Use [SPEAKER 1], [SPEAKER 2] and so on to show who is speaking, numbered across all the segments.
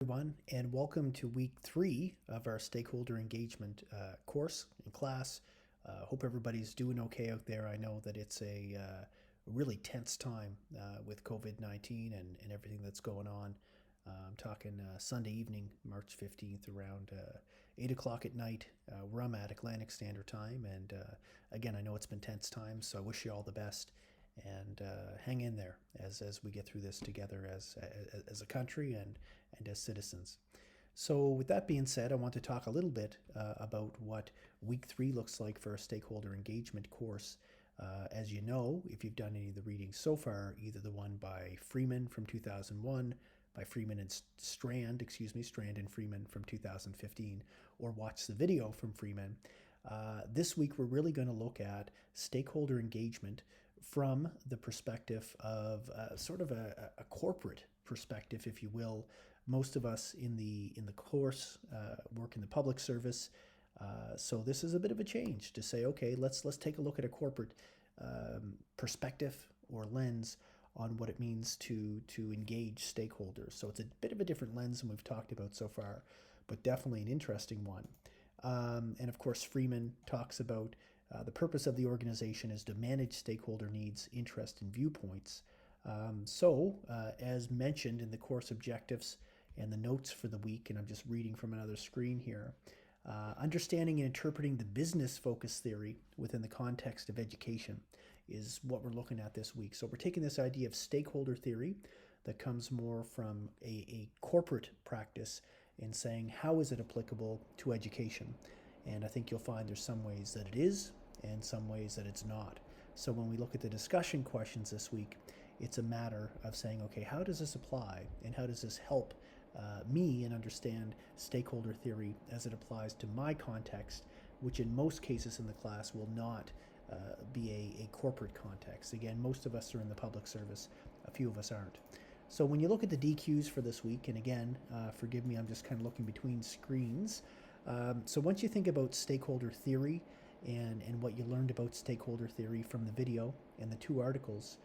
[SPEAKER 1] Everyone, and welcome to week 3 of our stakeholder engagement course and class. Hope everybody's doing okay out there. I know that it's a really tense time with COVID 19 and everything that's going on. I'm talking Sunday evening, March 15th, around 8 o'clock at night, where I'm at, Atlantic Standard Time. And again, I know it's been tense times, so I wish you all the best and hang in there as we get through this together as a country and as citizens. So, with that being said, I want to talk a little bit about what week 3 looks like for a stakeholder engagement course. As you know, if you've done any of the readings so far, either the one by Freeman from 2001, by Freeman and Strand and Freeman from 2015, or watch the video from Freeman, this week we're really going to look at stakeholder engagement from the perspective of sort of a corporate perspective, if you will. Most of us in the course work in the public service, so this is a bit of a change to say, okay, let's take a look at a corporate perspective or lens on what it means to engage stakeholders. So it's a bit of a different lens than we've talked about so far, but definitely an interesting one. And of course, Freeman talks about the purpose of the organization is to manage stakeholder needs, interests, and viewpoints. As mentioned in the course objectives and the notes for the week, and I'm just reading from another screen here, understanding and interpreting the business focus theory within the context of education is what we're looking at this week. So we're taking this idea of stakeholder theory that comes more from a corporate practice and saying how is it applicable to education. And I think you'll find there's some ways that it is and some ways that it's not. So when we look at the discussion questions this week, it's a matter of saying, okay, how does this apply and how does this help me and understand stakeholder theory as it applies to my context, which in most cases in the class will not be a corporate context. Again, most of us are in the public service, a few of us aren't. So when you look at the DQs for this week, and again, forgive me, I'm just kind of looking between screens. So once you think about stakeholder theory and what you learned about stakeholder theory from the video and the 2 articles,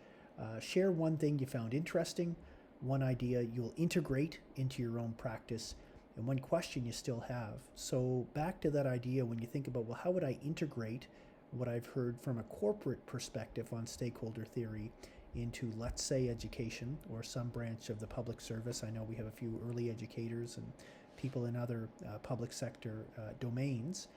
[SPEAKER 1] share one thing you found interesting, one idea you'll integrate into your own practice, and one question you still have. So back to that idea when you think about, well, how would I integrate what I've heard from a corporate perspective on stakeholder theory into, let's say, education or some branch of the public service. I know we have a few early educators and people in other public sector domains.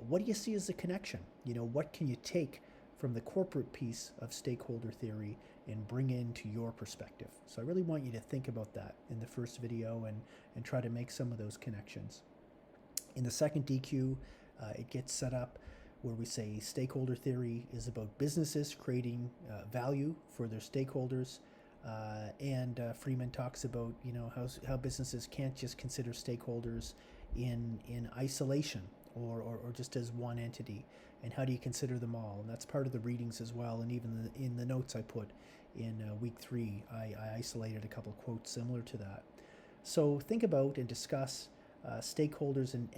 [SPEAKER 1] What do you see as the connection? What can you take from the corporate piece of stakeholder theory and bring into your perspective? So I really want you to think about that in the first video and try to make some of those connections. In the second DQ, it gets set up where we say stakeholder theory is about businesses creating value for their stakeholders. And Freeman talks about how businesses can't just consider stakeholders in isolation or just as one entity, and how do you consider them all? And that's part of the readings as well. And even in the notes I put in week 3, I isolated a couple quotes similar to that. So think about and discuss stakeholders in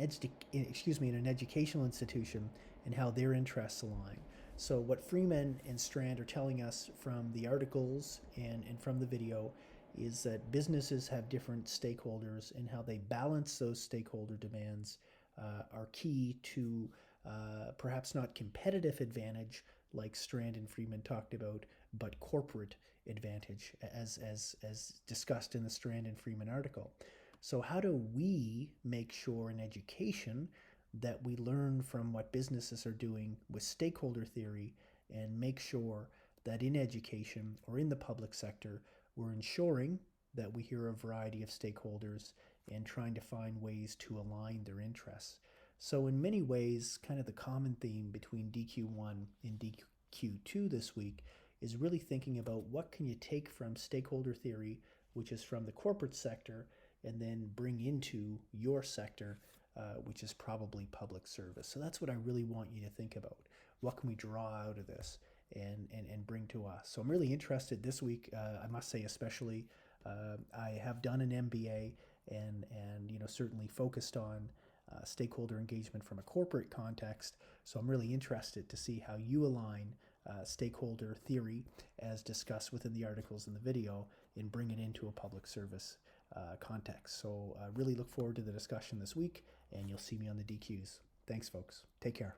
[SPEAKER 1] an educational institution and how their interests align. So what Freeman and Strand are telling us from the articles and from the video is that businesses have different stakeholders, and how they balance those stakeholder demands are key to perhaps not competitive advantage like Strand and Freeman talked about, but corporate advantage as discussed in the Strand and Freeman article. So how do we make sure in education that we learn from what businesses are doing with stakeholder theory and make sure that in education or in the public sector, we're ensuring that we hear a variety of stakeholders and trying to find ways to align their interests. So in many ways, kind of the common theme between DQ1 and DQ2 this week is really thinking about what can you take from stakeholder theory, which is from the corporate sector, and then bring into your sector, which is probably public service. So that's what I really want you to think about. What can we draw out of this and bring to us? So I'm really interested this week, I must say especially, I have done an MBA and certainly focused on stakeholder engagement from a corporate context. So I'm really interested to see how you align stakeholder theory as discussed within the articles in the video and bring it into a public service context. So really look forward to the discussion this week, and you'll see me on the DQs. Thanks, folks. Take care.